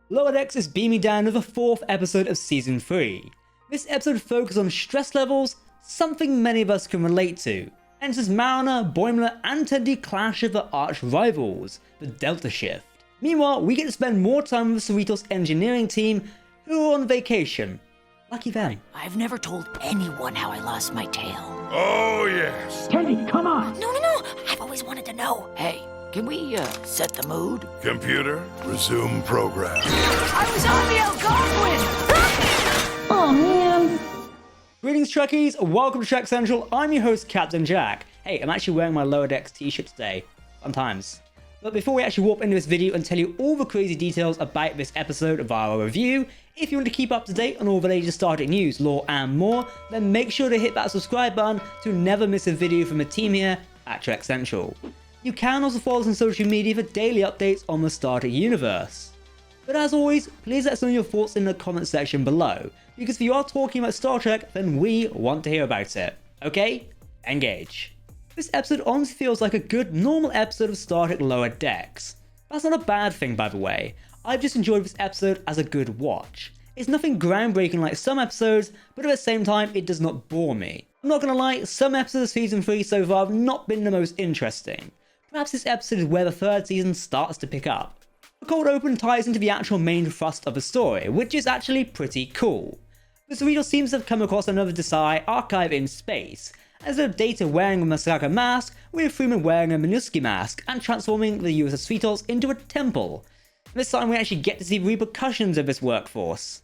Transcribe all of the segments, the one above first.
Lower Decks is beaming down with the 4th episode of Season 3. This episode focuses on stress levels, something many of us can relate to. Ensigns Mariner, Boimler and Tendi clash with their arch rivals, the Delta Shift. Meanwhile, we get to spend more time with the Cerritos engineering team, who are on vacation. Lucky them. I've never told anyone how I lost my tail. Oh, yes. Tendi, come on! No. I've always wanted to know. Hey, can we, set the mood? Computer, resume program. I was on the Algonquin! Oh, man. Greetings Trekkies, welcome to Trek Central, I'm your host Captain Jack. Hey, I'm actually wearing my Lower Decks t-shirt today. Fun times. But before we actually warp into this video and tell you all the crazy details about this episode via our review, if you want to keep up to date on all the latest Star Trek news, lore and more, then make sure to hit that subscribe button to never miss a video from the team here at Trek Central. You can also follow us on social media for daily updates on the Star Trek universe. But as always, please let us know your thoughts in the comment section below, because if you are talking about Star Trek, then we want to hear about it. Okay? Engage. This episode honestly feels like a good, normal episode of Star Trek Lower Decks. That's not a bad thing, by the way. I've just enjoyed this episode as a good watch. It's nothing groundbreaking like some episodes, but at the same time, it does not bore me. I'm not gonna lie, some episodes of Season 3 so far have not been the most interesting. Perhaps this episode is where the 3rd season starts to pick up. The cold open ties into the actual main thrust of the story, which is actually pretty cool. The Cerritos seems to have come across another Desai archive in space, as of Data wearing a Masaka mask, with Freeman wearing a Minuski mask, and transforming the USS Cerritos into a temple. This time we actually get to see repercussions of this workforce.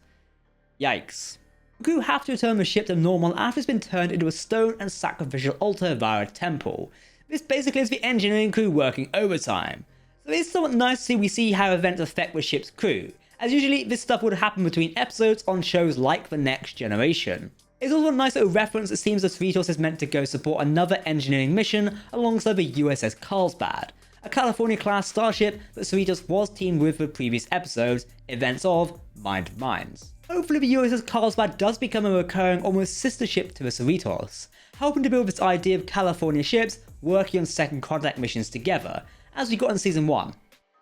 Yikes. The crew have to return the ship to normal after it's been turned into a stone and sacrificial altar via a temple. This basically is the engineering crew working overtime. So it's somewhat nice to see how events affect the ship's crew, as usually this stuff would happen between episodes on shows like The Next Generation. It's also a nice little reference. It seems that Cerritos is meant to go support another engineering mission alongside the USS Carlsbad, a California-class starship that Cerritos was teamed with the previous episodes, events of Mind of Minds. Hopefully the USS Carlsbad does become a recurring, almost sister ship to the Cerritos, helping to build this idea of California ships working on second contact missions together, as we got in Season 1.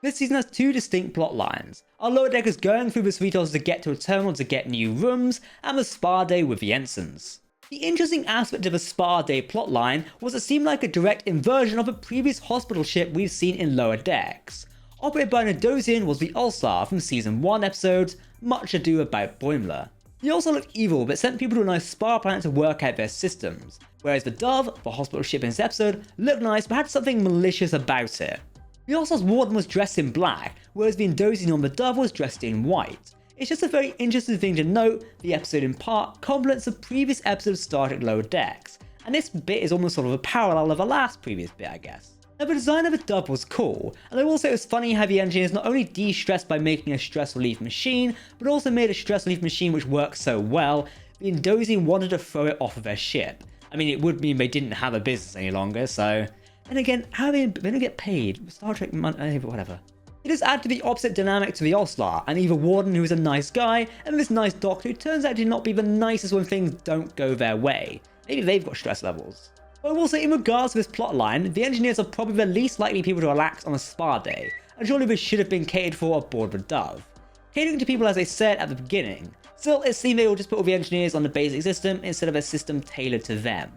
This season has 2 distinct plot lines. Our Lower Deckers going through the Cerritos to get to a terminal to get new rooms, and the spa day with the ensigns. The interesting aspect of the spa day plotline was it seemed like a direct inversion of a previous hospital ship we've seen in Lower Decks. Operated by Nedosian was the All-Star from Season 1 episodes Much Ado About Boimler. He also looked evil but sent people to a nice spa planet to work out their systems, whereas the Dove, the hospital ship in this episode, looked nice but had something malicious about it. The All-Star's warden was dressed in black, whereas the Indosian on the Dove was dressed in white. It's just a very interesting thing to note. The episode in part complements the previous episode of Star Trek Lower Decks, and this bit is almost sort of a parallel of the last previous bit, I guess. Now the design of the Dove was cool, and I will say it was funny how the engineers not only de-stressed by making a stress relief machine, but also made a stress relief machine which works so well, the Indosian wanted to throw it off of their ship. I mean, it would mean they didn't have a business any longer, so... And again, how they don't get paid? Star Trek money, whatever. It does add to the opposite dynamic to the All-Star, and either Warden, who is a nice guy, and this nice doctor who turns out to not be the nicest when things don't go their way. Maybe they've got stress levels. But I will say, in regards to this plotline, the engineers are probably the least likely people to relax on a spa day, and surely this should have been catered for aboard the Dove. Catering to people as they said at the beginning. Still, it seemed they will just put all the engineers on the basic system instead of a system tailored to them.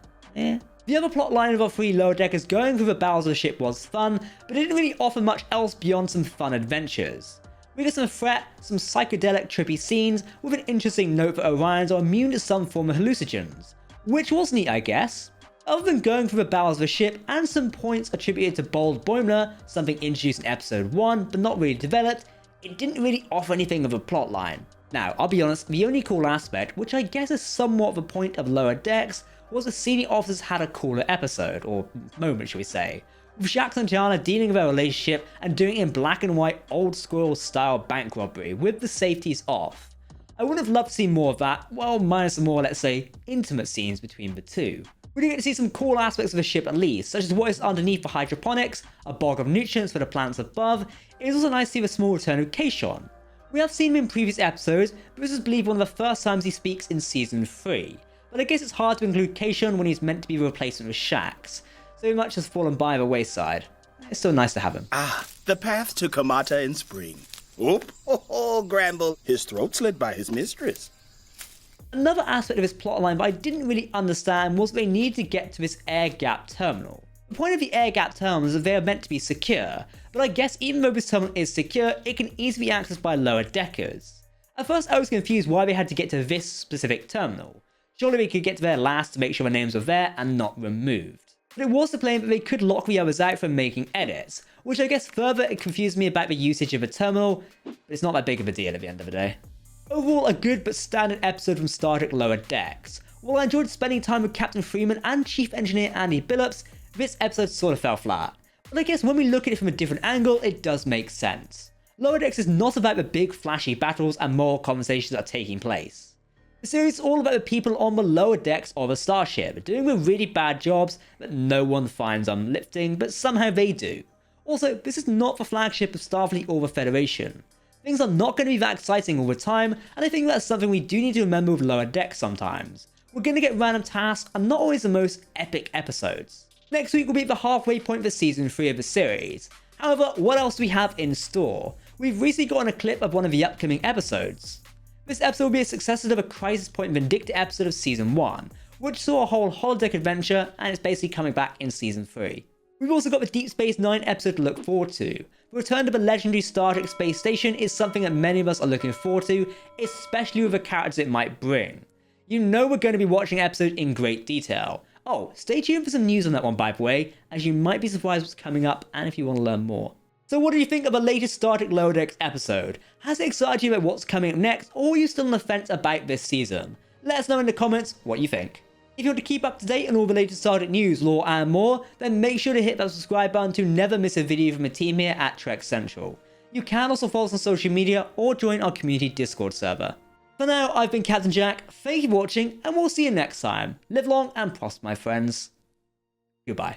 The other plotline of our 3 Lower Deckers going through the bowels of the ship was fun, but it didn't really offer much else beyond some fun adventures. We get some threat, some psychedelic trippy scenes, with an interesting note that Orions are immune to some form of hallucinogens, which was neat I guess. Other than going through the bowels of the ship and some points attributed to Bold Boimler, something introduced in episode 1 but not really developed, it didn't really offer anything of a plotline. Now, I'll be honest, the only cool aspect, which I guess is somewhat the point of Lower Decks, was the senior officers had a cooler episode, or moment shall we say, with Shax and Tiana dealing with their relationship and doing it in black and white old school style bank robbery with the safeties off. I would have loved to see more of that, well minus some more, let's say, intimate scenes between the two. We do get to see some cool aspects of the ship at least, such as what is underneath the hydroponics, a bog of nutrients for the planets above. It is also nice to see the small return of Kaishon. We have seen him in previous episodes, but this is believed one of the first times he speaks in Season 3. But I guess it's hard to include Kaishon when he's meant to be the replacement with Shax, so much has fallen by the wayside. It's still nice to have him. Ah, the path to Kamata in spring. Oop, Gramble, his throat slit by his mistress. Another aspect of this plotline that I didn't really understand was they needed to get to this air-gap terminal. The point of the air-gap terminal is that they are meant to be secure, but I guess even though this terminal is secure, it can easily be accessed by lower deckers. At first I was confused why they had to get to this specific terminal. Surely they could get to there last to make sure the names were there and not removed. But it was the claim that they could lock the others out from making edits, which I guess further it confused me about the usage of a terminal, but it's not that big of a deal at the end of the day. Overall, a good but standard episode from Star Trek Lower Decks. While I enjoyed spending time with Captain Freeman and Chief Engineer Andy Billups, this episode sort of fell flat. But I guess when we look at it from a different angle, it does make sense. Lower Decks is not about the big flashy battles and moral conversations that are taking place. The series is all about the people on the lower decks of a starship, doing the really bad jobs that no one finds uplifting, but somehow they do. Also, this is not the flagship of Starfleet or the Federation. Things are not going to be that exciting all the time, and I think that's something we do need to remember with Lower Decks sometimes. We're going to get random tasks and not always the most epic episodes. Next week will be at the halfway point for season 3 of the series. However, what else do we have in store? We've recently gotten a clip of one of the upcoming episodes. This episode will be a successor to the Crisis Point Vindicta episode of season 1, which saw a whole holodeck adventure and it's basically coming back in season 3. We've also got the Deep Space Nine episode to look forward to. The return to the legendary Star Trek space station is something that many of us are looking forward to, especially with the characters it might bring. You know we're going to be watching the episode in great detail. Oh, stay tuned for some news on that one by the way, as you might be surprised what's coming up and if you want to learn more. So what do you think of the latest Star Trek Lower Decks episode? Has it excited you about what's coming up next, or are you still on the fence about this season? Let us know in the comments what you think. If you want to keep up to date on all the latest Star Trek news, lore and more, then make sure to hit that subscribe button to never miss a video from the team here at Trek Central. You can also follow us on social media or join our community Discord server. For now, I've been Captain Jack, thank you for watching, and we'll see you next time. Live long and prosper, my friends. Goodbye.